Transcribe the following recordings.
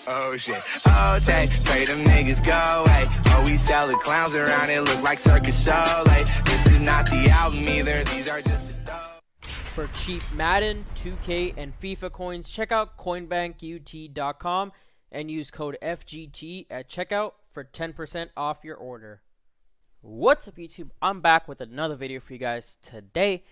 Oh shit, oh take, pray them niggas go away. Oh, we sell the clowns around it, look like circus show. Like, this is not the album either, these are just a dope. For cheap Madden, 2K, and FIFA coins, check out coinbankut.com and use code FGT at checkout for 10% off your order. What's up, YouTube? I'm back with another video for you guys. Today,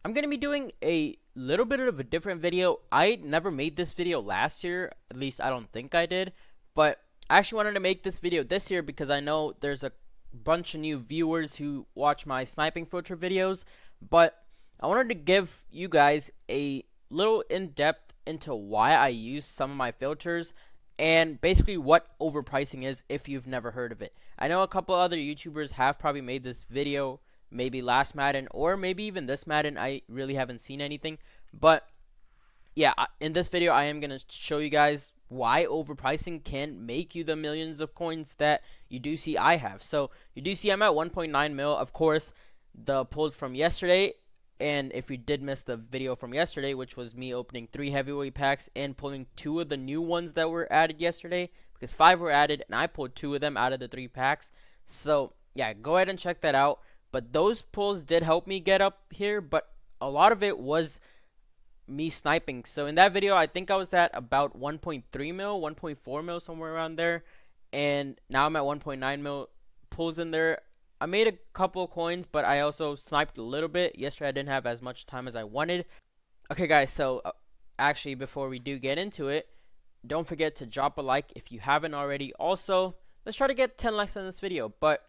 I'm going to be doing a little bit of a different video. I never made this video last year, at least I don't think I did, but I actually wanted to make this video this year because I know there's a bunch of new viewers who watch my sniping filter videos, but I wanted to give you guys a little in-depth into why I use some of my filters and basically what overpricing is if you've never heard of it. I know a couple other YouTubers have probably made this video, maybe last Madden or maybe even this Madden. I really haven't seen anything, but yeah, in this video I am going to show you guys why overpricing can make you the millions of coins that you do see I have. So you do see I'm at 1.9 mil. Of course, the pulls from yesterday, and if you did miss the video from yesterday, which was me opening 3 heavyweight packs and pulling 2 of the new ones that were added yesterday, because 5 were added and I pulled 2 of them out of the 3 packs. So yeah, go ahead and check that out. But those pulls did help me get up here, but a lot of it was me sniping. So in that video, I think I was at about 1.3 mil, 1.4 mil, somewhere around there. And now I'm at 1.9 mil pulls in there. I made a couple of coins, but I also sniped a little bit. Yesterday, I didn't have as much time as I wanted. Okay, guys, so actually, before we do get into it, don't forget to drop a like if you haven't already. Also, let's try to get 10 likes on this video, but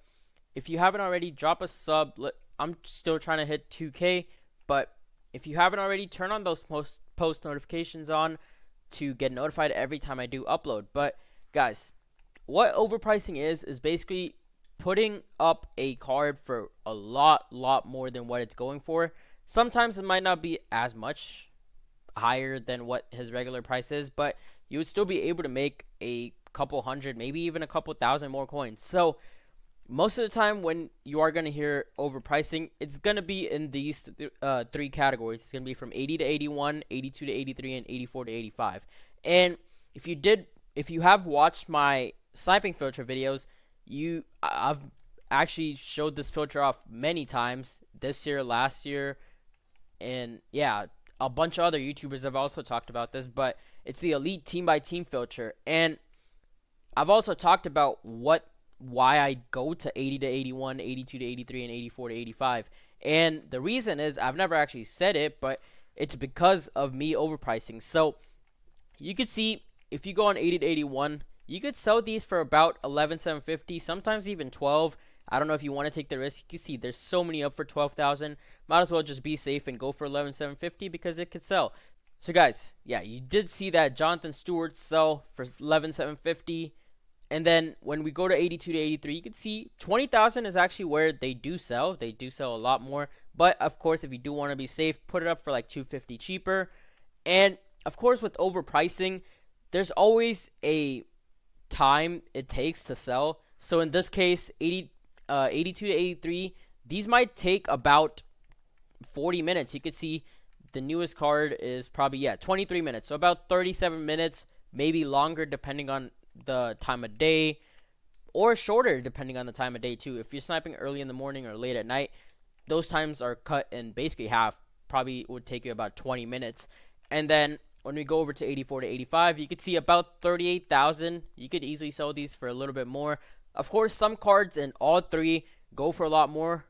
if you haven't already, drop a sub. I'm still trying to hit 2K, but if you haven't already, turn on those post notifications on to get notified every time I do upload. But guys, what overpricing is basically putting up a card for a lot more than what it's going for. Sometimes it might not be as much higher than what his regular price is, but you would still be able to make a couple hundred, maybe even a couple thousand more coins. So most of the time when you are going to hear overpricing, it's going to be in these 3 categories. It's going to be from 80 to 81, 82 to 83, and 84 to 85. And if you have watched my sniping filter videos, I've actually showed this filter off many times this year, last year, and yeah, a bunch of other YouTubers have also talked about this, but it's the elite team by team filter. And I've also talked about why I go to 80 to 81, 82 to 83, and 84 to 85. And the reason is, I've never actually said it, but it's because of me overpricing. So you could see, if you go on 80 to 81, you could sell these for about 11,750, sometimes even 12. I don't know if you want to take the risk. You can see there's so many up for 12,000. Might as well just be safe and go for 11,750 because it could sell. So guys, yeah, you did see that Jonathan Stewart sell for 11,750. And then when we go to 82 to 83, you can see 20,000 is actually where they do sell. They do sell a lot more. But of course, if you do want to be safe, put it up for like 250 cheaper. And of course, with overpricing, there's always a time it takes to sell. So in this case, 82 to 83, these might take about 40 minutes. You could see the newest card is probably, 23 minutes. So about 37 minutes, maybe longer depending on the time of day, or shorter depending on the time of day too. If you're sniping early in the morning or late at night, those times are cut in basically half. Probably would take you about 20 minutes. And then when we go over to 84 to 85, you could see about 38,000. You could easily sell these for a little bit more. Of course, some cards in all 3 go for a lot more,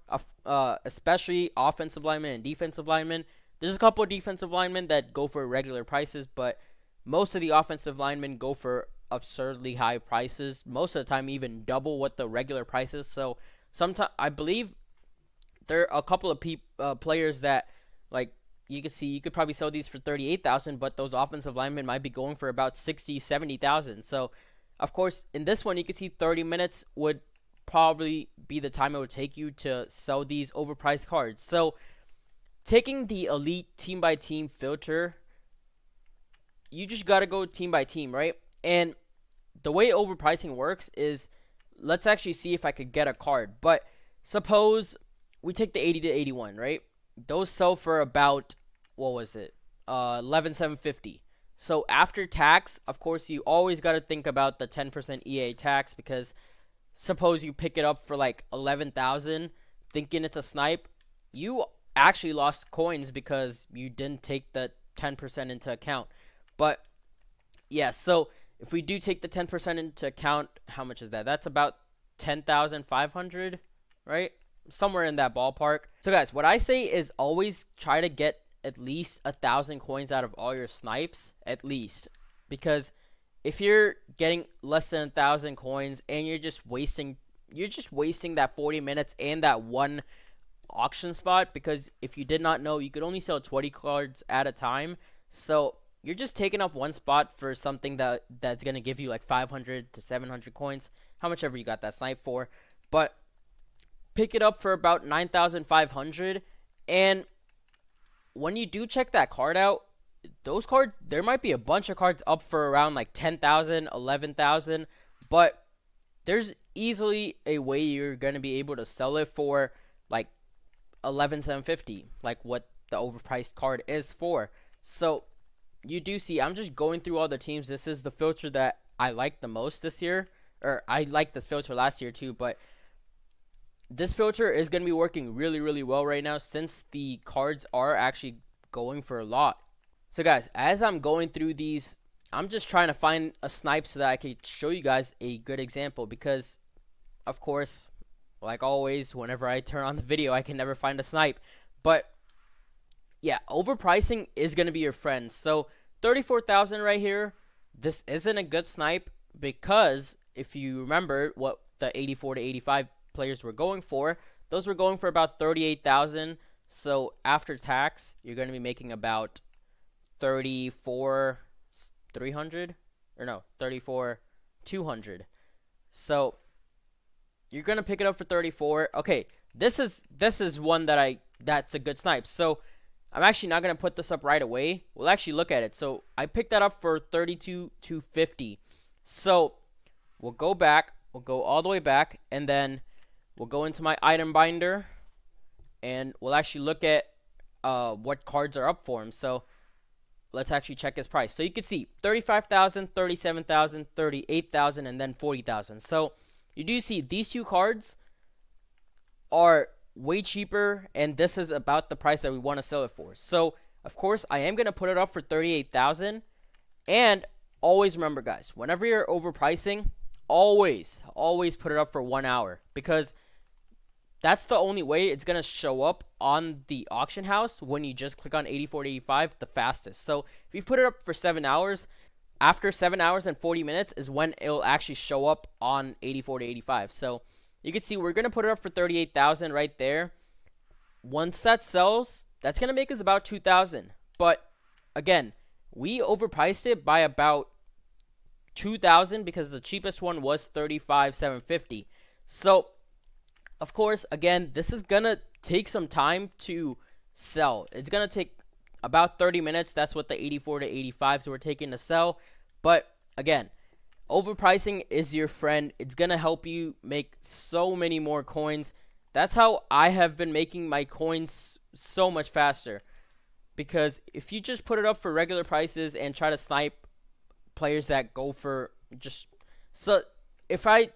especially offensive linemen and defensive linemen. There's a couple of defensive linemen that go for regular prices, but most of the offensive linemen go for absurdly high prices. Most of the time, even double what the regular price is. So sometimes I believe there are a couple of players that, like, you can see you could probably sell these for 38,000, but those offensive linemen might be going for about 60, 70,000. So of course, in this one, you can see 30 minutes would probably be the time it would take you to sell these overpriced cards. So taking the elite team by team filter, you just got to go team by team, right? And the way overpricing works is, let's actually see if I could get a card. But suppose we take the 80 to 81, right? Those sell for about, what was it? 11,750. So after tax, of course, you always got to think about the 10% EA tax, because suppose you pick it up for like 11,000 thinking it's a snipe, you actually lost coins because you didn't take the 10% into account. But yeah, so if we do take the 10% into account, how much is that? That's about 10,500, right? Somewhere in that ballpark. So guys, what I say is always try to get at least 1,000 coins out of all your snipes, at least, because if you're getting less than 1,000 coins and you're just wasting that 40 minutes and that one auction spot, because if you did not know, you could only sell 20 cards at a time. So you're just taking up one spot for something that's gonna give you like 500 to 700 coins, how much ever you got that snipe for. But pick it up for about 9,500, and when you do check that card out, those cards, there might be a bunch of cards up for around like 10,000, 11,000, but there's easily a way you're going to be able to sell it for like 11,750, like what the overpriced card is for. So you do see, I'm just going through all the teams. This is the filter that I like the most this year, or I liked the filter last year too, but this filter is going to be working really, really well right now, since the cards are actually going for a lot. So guys, as I'm going through these, I'm just trying to find a snipe so that I can show you guys a good example, because of course, like always, whenever I turn on the video, I can never find a snipe. But yeah, overpricing is going to be your friend. So 34,000 right here, this isn't a good snipe, because if you remember what the 84 to 85 players were going for, those were going for about 38,000. So after tax, you're going to be making about 34,300, or no, 34,200. So you're going to pick it up for 34. Okay, this is one that's a good snipe. So I'm actually not going to put this up right away. We'll actually look at it. So I picked that up for 32,250. So we'll go back, we'll go all the way back, and then we'll go into my item binder, and we'll actually look at what cards are up for him. So let's actually check his price. So you can see 35,000, 37,000, 38,000, and then 40,000. So you do see these two cards are way cheaper, and this is about the price that we want to sell it for. So of course, I am going to put it up for 38,000. And always remember, guys, whenever you're overpricing, always put it up for 1 hour, because that's the only way it's going to show up on the auction house when you just click on 84 to 85 the fastest. So if you put it up for 7 hours, after 7 hours and 40 minutes is when it'll actually show up on 84 to 85. So you can see we're going to put it up for 38,000 right there. Once that sells, that's going to make us about 2,000. But again, we overpriced it by about 2,000 because the cheapest one was 35,750. So of course, again, this is gonna take some time to sell. It's gonna take about 30 minutes. That's what the 84 to 85s were taking to sell. But again, overpricing is your friend. It's gonna help you make so many more coins. That's how I have been making my coins so much faster. Because if you just put it up for regular prices and try to snipe players that go for just... So if I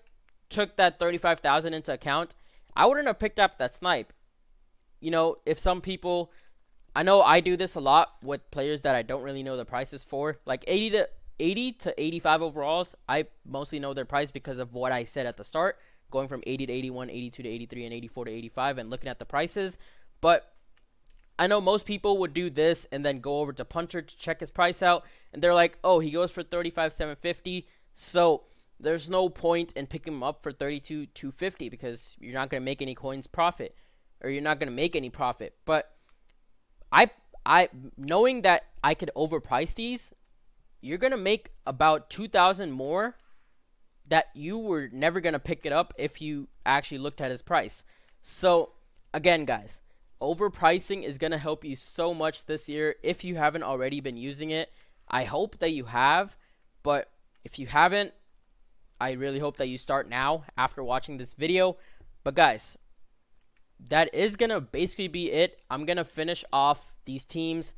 took that 35,000 into account, I wouldn't have picked up that snipe. You know, if some people... I know I do this a lot with players that I don't really know the prices for. Like 80 to 85 overalls, I mostly know their price because of what I said at the start. Going from 80 to 81, 82 to 83, and 84 to 85 and looking at the prices. But I know most people would do this and then go over to Puncher to check his price out. And they're like, oh, he goes for 35,750. So there's no point in picking him up for 32,250 because you're not going to make any coins profit, or you're not going to make any profit. But I knowing that I could overprice these, you're going to make about 2,000 more that you were never going to pick it up if you actually looked at his price. So again, guys, overpricing is going to help you so much this year if you haven't already been using it. I hope that you have, but if you haven't, I really hope that you start now after watching this video. But guys, that is going to basically be it. I'm going to finish off these teams,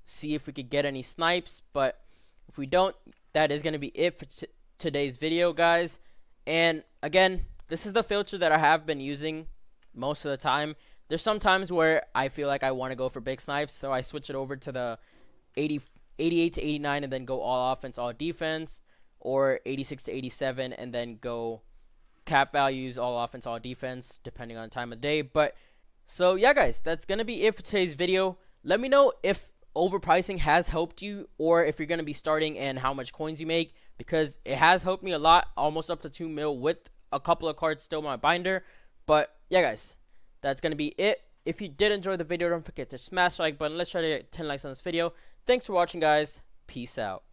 see if we could get any snipes. But If we don't, that is going to be it for today's video, guys. And again, this is the filter that I have been using most of the time. There's some times where I feel like I want to go for big snipes, so I switch it over to the 88 to 89 and then go all offense, all defense, or 86 to 87 and then go cap values, all offense, all defense, depending on time of day. But so yeah, guys, that's gonna be it for today's video. Let me know if overpricing has helped you, or if you're gonna be starting and how much coins you make, because it has helped me a lot, almost up to 2 mil with a couple of cards still in my binder. But yeah, guys, that's gonna be it. If you did enjoy the video, don't forget to smash the like button. Let's try to get 10 likes on this video. Thanks for watching, guys. Peace out.